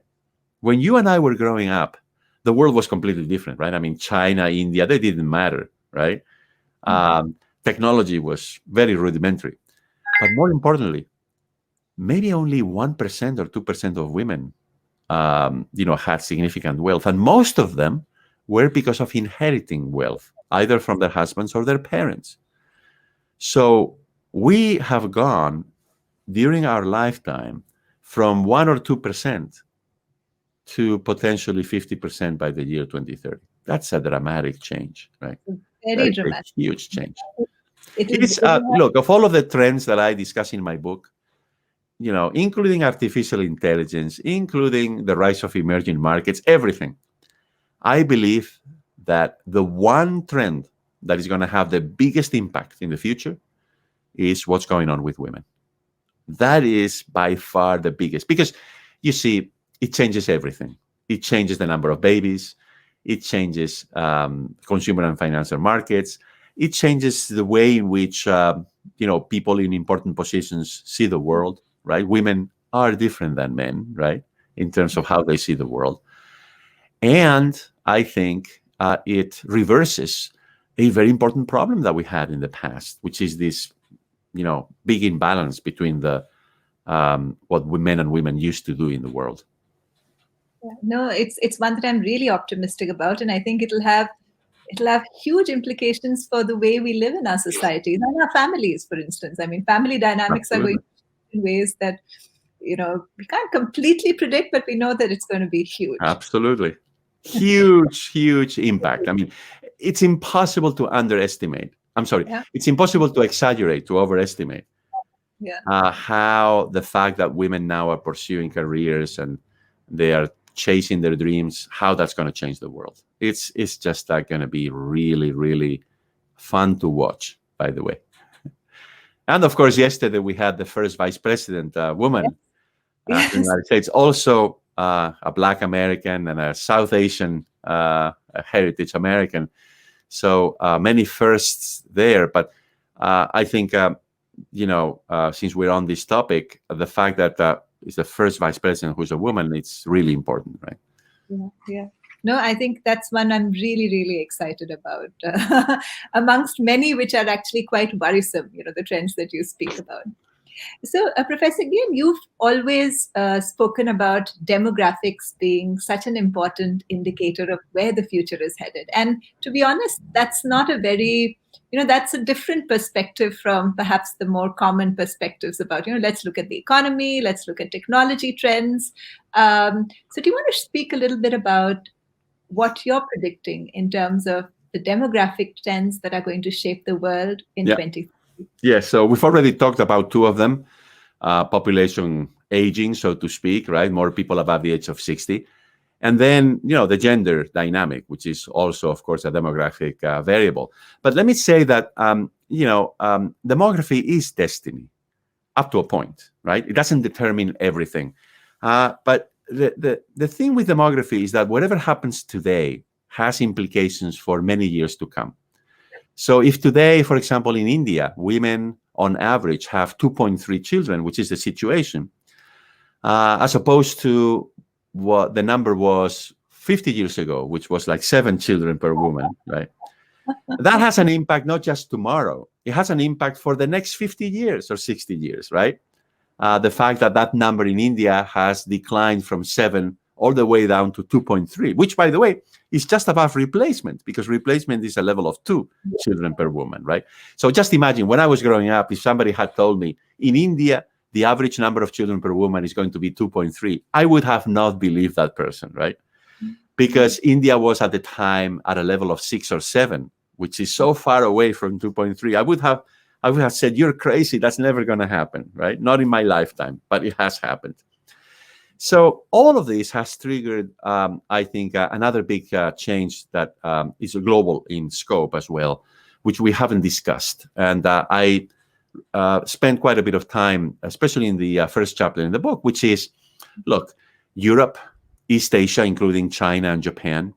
When you and I were growing up, the world was completely different, right? I mean, China, India, they didn't matter, right? Technology was very rudimentary. But more importantly, maybe only 1% or 2% of women, had significant wealth. And most of them were because of inheriting wealth, either from their husbands or their parents. So we have gone during our lifetime from 1 or 2% to potentially 50% by the year 2030. That's a dramatic change, right? That Very is a dramatic. huge change. It It will, is, it will have, look, of all of the trends that I discuss in my book, including artificial intelligence, including the rise of emerging markets, everything, I believe that the one trend that is going to have the biggest impact in the future is what's going on with women. That is by far the biggest, because you see, it changes everything. It changes the number of babies. It changes consumer and financial markets. It changes the way in which people in important positions see the world. Right? Women are different than men, right, in terms of how they see the world. And I think it reverses a very important problem that we had in the past, which is this, big imbalance between the what men and women used to do in the world. No, it's one that I'm really optimistic about, and I think it'll have huge implications for the way we live in our societies and our families, for instance. I mean, family dynamics are going Absolutely. to change in ways that we can't completely predict, but we know that it's going to be huge. Absolutely. Huge, huge impact. I mean, it's impossible to underestimate. I'm sorry, Yeah, it's impossible to exaggerate, to overestimate yeah, how the fact that women now are pursuing careers and they are chasing their dreams, how that's going to change the world. It's just going to be really, really fun to watch, by the way. And of course, yesterday we had the first vice president woman in the yes, United States, also a Black American and a South Asian heritage American. So many firsts there. But I think, since we're on this topic, the fact that is the first vice president who's a woman, it's really important, right? yeah, yeah. No, I think that's one I'm really, really excited about, amongst many which are actually quite worrisome. The trends that you speak about. So, Professor Gill, you've always spoken about demographics being such an important indicator of where the future is headed. And to be honest, that's not a very, that's a different perspective from perhaps the more common perspectives about, let's look at the economy, let's look at technology trends. So, do you want to speak a little bit about what you're predicting in terms of the demographic trends that are going to shape the world in Yeah. 2030? Yeah. So we've already talked about two of them. Population aging, so to speak, right? More people above the age of 60. And then, the gender dynamic, which is also, of course, a demographic variable. But let me say that, demography is destiny up to a point, right? It doesn't determine everything. But the thing with demography is that whatever happens today has implications for many years to come. So if today, for example, in India, women on average have 2.3 children, which is the situation, as opposed to what the number was 50 years ago, which was like 7 children per woman, right? That has an impact not just tomorrow, it has an impact for the next 50 years or 60 years, right? The fact that that number in India has declined from 7 all the way down to 2.3, which, by the way, is just above replacement, because replacement is a level of 2 children per woman, right? So just imagine, when I was growing up, if somebody had told me in India the average number of children per woman is going to be 2.3, I would have not believed that person, right? Because India was at the time at a level of 6 or 7, which is so far away from 2.3. I would have said, you're crazy. That's never going to happen, right? Not in my lifetime, but it has happened. So all of this has triggered, I think, another big change that is global in scope as well, which we haven't discussed. And I spent quite a bit of time, especially in the first chapter in the book, which is, look, Europe, East Asia, including China and Japan,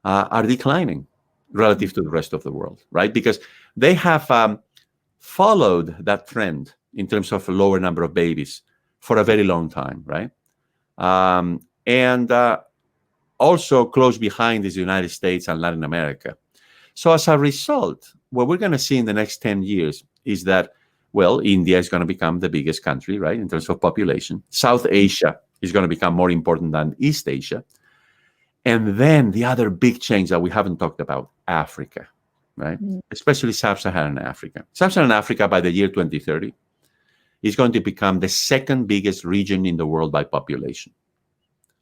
are declining relative to the rest of the world, right? Because they have followed that trend in terms of a lower number of babies for a very long time, right? And also close behind is the United States and Latin America. So as a result, what we're going to see in the next 10 years is that, well, India is going to become the biggest country, right, in terms of population. South Asia is going to become more important than East Asia. And then the other big change that we haven't talked about, Africa, right? Especially Sub-Saharan Africa. Sub-Saharan Africa, by the year 2030, is going to become the second biggest region in the world by population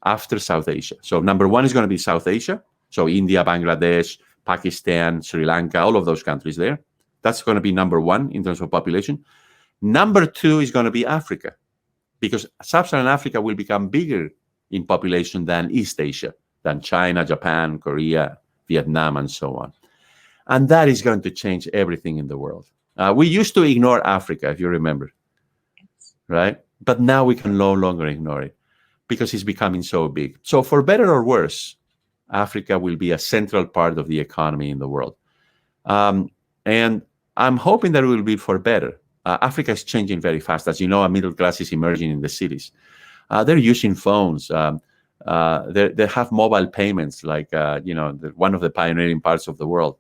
after South Asia. So number one is going to be South Asia. So India, Bangladesh, Pakistan, Sri Lanka, all of those countries there. That's going to be number one in terms of population. Number two is going to be Africa, because Sub-Saharan Africa will become bigger in population than East Asia, than China, Japan, Korea, Vietnam, and so on. And that is going to change everything in the world. We used to ignore Africa, if you remember, right? But now we can no longer ignore it because it's becoming so big. So for better or worse, Africa will be a central part of the economy in the world. And I'm hoping that it will be for better. Africa is changing very fast. As you know, a middle class is emerging in the cities. They're using phones. They have mobile payments, like one of the pioneering parts of the world.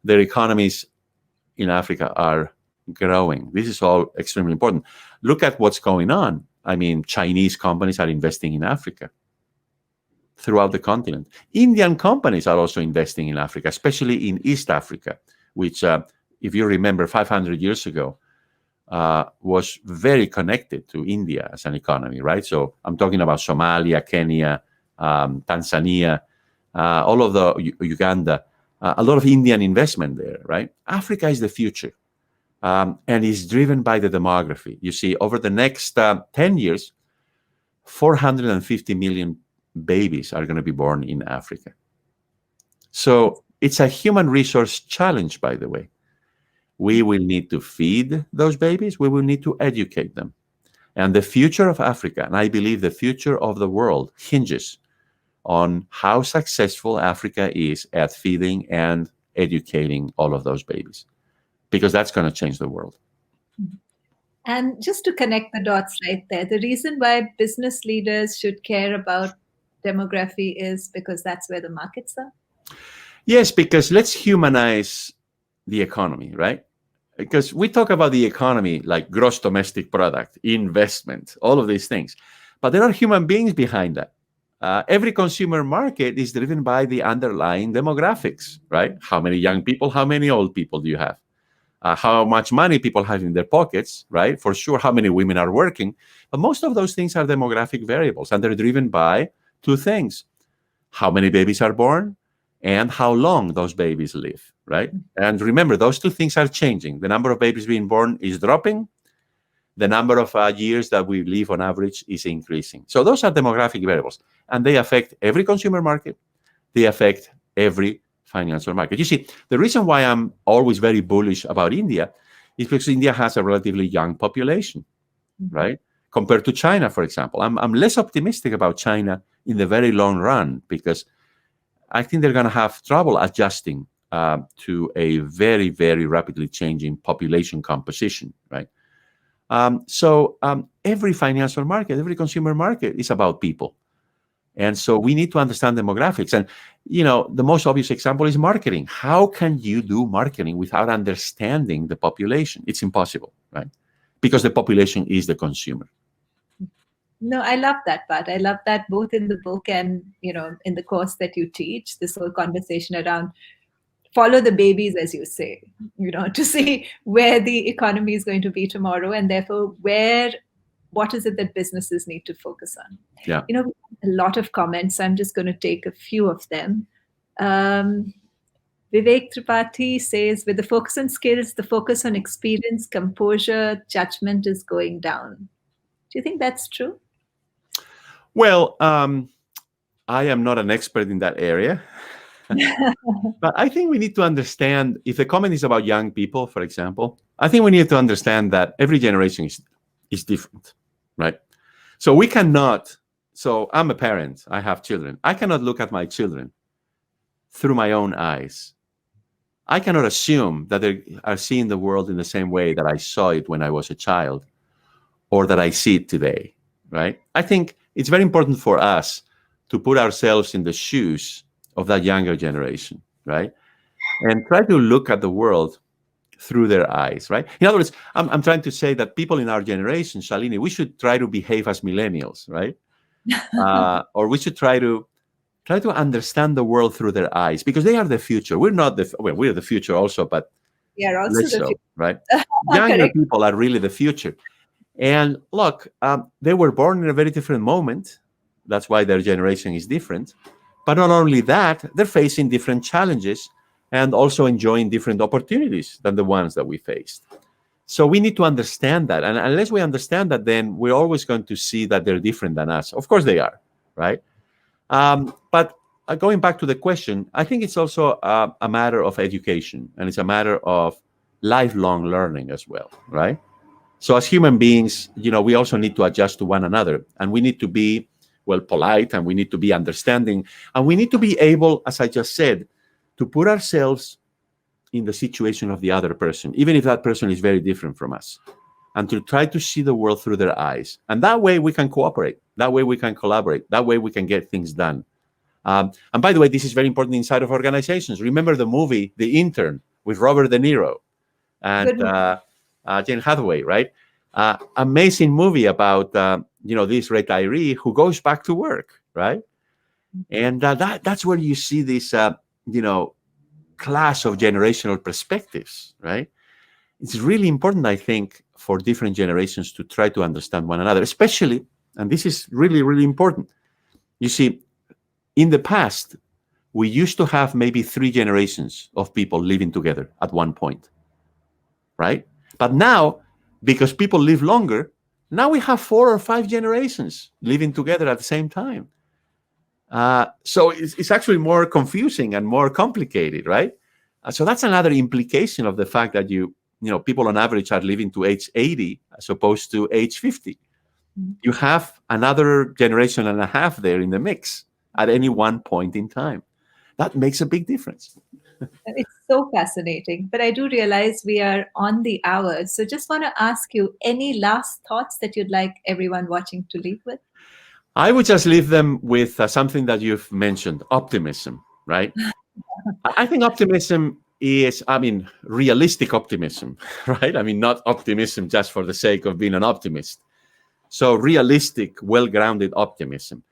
Their economies in Africa are growing. This is all extremely important. Look at what's going on. I mean, Chinese companies are investing in Africa throughout the continent. Indian companies are also investing in Africa, especially in East Africa, which, if you remember, 500 years ago, was very connected to India as an economy, right? So I'm talking about Somalia, Kenya, Tanzania, all of the Uganda, a lot of Indian investment there, right? Africa is the future, and is driven by the demography. You see, over the next 10 years, 450 million babies are going to be born in Africa. So it's a human resource challenge, by the way. We will need to feed those babies. We will need to educate them. And the future of Africa, and I believe the future of the world, hinges on how successful Africa is at feeding and educating all of those babies, because that's going to change the world. And just to connect the dots right there, the reason why business leaders should care about demography is because that's where the markets are. Yes, because let's humanize the economy, right? Because we talk about the economy like gross domestic product, investment, all of these things. But there are human beings behind that. Every consumer market is driven by the underlying demographics, right? How many young people, how many old people do you have? How much money people have in their pockets, right? For sure, how many women are working. But most of those things are demographic variables, and they're driven by two things: how many babies are born and how long those babies live, right? And remember, those two things are changing. The number of babies being born is dropping. The number of years that we live on average is increasing. So those are demographic variables, and they affect every consumer market. They affect every financial market. You see, the reason why I'm always very bullish about India is because India has a relatively young population, right? Compared to China, for example. I'm less optimistic about China in the very long run, because I think they're going to have trouble adjusting to a very, very rapidly changing population composition, right? So every financial market, every consumer market is about people. And so we need to understand demographics. And, the most obvious example is marketing. How can you do marketing without understanding the population? It's impossible, right? Because the population is the consumer. No, I love that part. I love that both in the book and, in the course that you teach, this whole conversation around follow the babies, as you say, to see where the economy is going to be tomorrow, and therefore what is it that businesses need to focus on. Yeah. We have a lot of comments. I'm just going to take a few of them. Vivek Tripathi says, with the focus on skills, the focus on experience, composure, judgment is going down. Do you think that's true? Well, I am not an expert in that area. But I think we need to understand, if the comment is about young people, for example, I think we need to understand that every generation is different, right? So we cannot, so I'm a parent, I have children. I cannot look at my children through my own eyes. I cannot assume that they are seeing the world in the same way that I saw it when I was a child, or that I see it today, right? I think it's very important for us to put ourselves in the shoes of that younger generation, right? And try to look at the world through their eyes, right? In other words, I'm trying to say that people in our generation, Shalini, we should try to behave as millennials, right? Or we should try to understand the world through their eyes, because they are the future. We're not we're the future also, but we are also less the so, future. right? Younger people are really the future. And look, they were born in a very different moment. That's why their generation is different. But not only that, they're facing different challenges and also enjoying different opportunities than the ones that we faced. So we need to understand that. And unless we understand that, then we're always going to see that they're different than us. Of course they are, right? But going back to the question, I think it's also a matter of education, and it's a matter of lifelong learning as well, right? So as human beings, we also need to adjust to one another, and we need to be, polite, and we need to be understanding, and we need to be able, as I just said, to put ourselves in the situation of the other person, even if that person is very different from us, and to try to see the world through their eyes. And that way we can cooperate. That way we can collaborate. That way we can get things done. And by the way, this is very important inside of organizations. Remember the movie, The Intern, with Robert De Niro. And Jane Hathaway, right? Amazing movie about this retiree who goes back to work, right? And that's where you see this you know clash of generational perspectives, right? It's really important, I think, for different generations to try to understand one another, especially, and this is really, really important. You see, in the past, we used to have maybe three generations of people living together at one point, right? But now, because people live longer, now we have four or five generations living together at the same time. So it's actually more confusing and more complicated, right? So that's another implication of the fact that people on average are living to age 80 as opposed to age 50. You have another generation and a half there in the mix at any one point in time. That makes a big difference. It's so fascinating. But I do realize we are on the hour. So just want to ask you any last thoughts that you'd like everyone watching to leave with? I would just leave them with something that you've mentioned, optimism, right? I think optimism is, realistic optimism, right? I mean, not optimism just for the sake of being an optimist. So, realistic, well grounded optimism.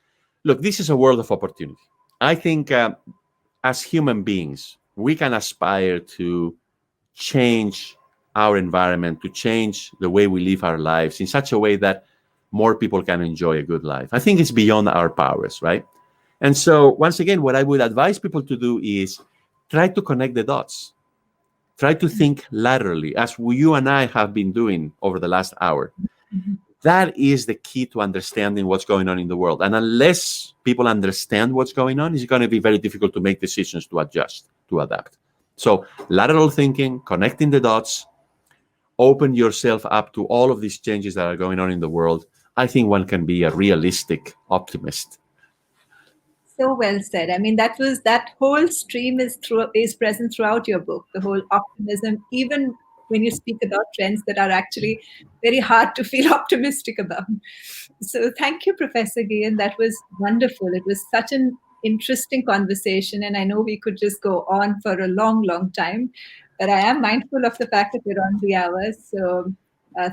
Look, this is a world of opportunity. I think as human beings, we can aspire to change our environment, to change the way we live our lives in such a way that more people can enjoy a good life. I think it's beyond our powers, right? And so, once again, what I would advise people to do is try to connect the dots. Try to think laterally, as you and I have been doing over the last hour. Mhm. That is the key to understanding what's going on in the world. And unless people understand what's going on, it's going to be very difficult to make decisions, to adjust, to adapt. So, lateral thinking, connecting the dots, open yourself up to all of these changes that are going on in the world. I think one can be a realistic optimist. So well said. I mean, that whole stream is present throughout your book. The whole optimism, even when you speak about trends that are actually very hard to feel optimistic about. So thank you, Professor Guillen. That was wonderful. It was such an interesting conversation, and I know we could just go on for a long, long time. But I am mindful of the fact that we're on the hour. So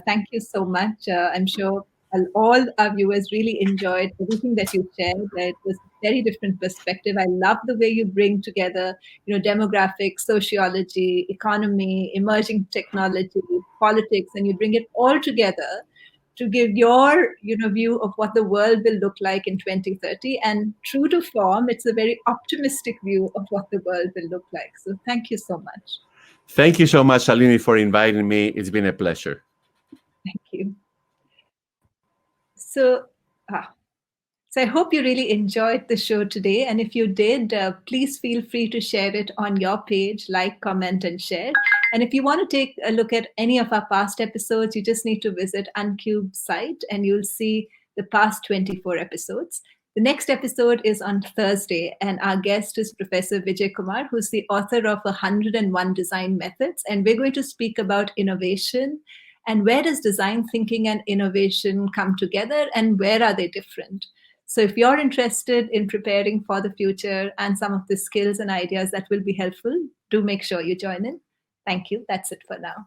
thank you so much. I'm sure all our viewers really enjoyed everything that you shared. It was a very different perspective. I love the way you bring together, demographics, sociology, economy, emerging technology, politics, and you bring it all together to give your view of what the world will look like in 2030. And true to form, it's a very optimistic view of what the world will look like. So thank you so much. Thank you so much, Salini, for inviting me. It's been a pleasure. Thank you. So, ah, So I hope you really enjoyed the show today. And if you did, please feel free to share it on your page, like, comment, and share. And if you want to take a look at any of our past episodes, you just need to visit Uncube's site and you'll see the past 24 episodes. The next episode is on Thursday, and our guest is Professor Vijay Kumar, who's the author of 101 Design Methods. And we're going to speak about innovation and where does design thinking and innovation come together and where are they different. So if you're interested in preparing for the future and some of the skills and ideas that will be helpful, do make sure you join in. Thank you. That's it for now.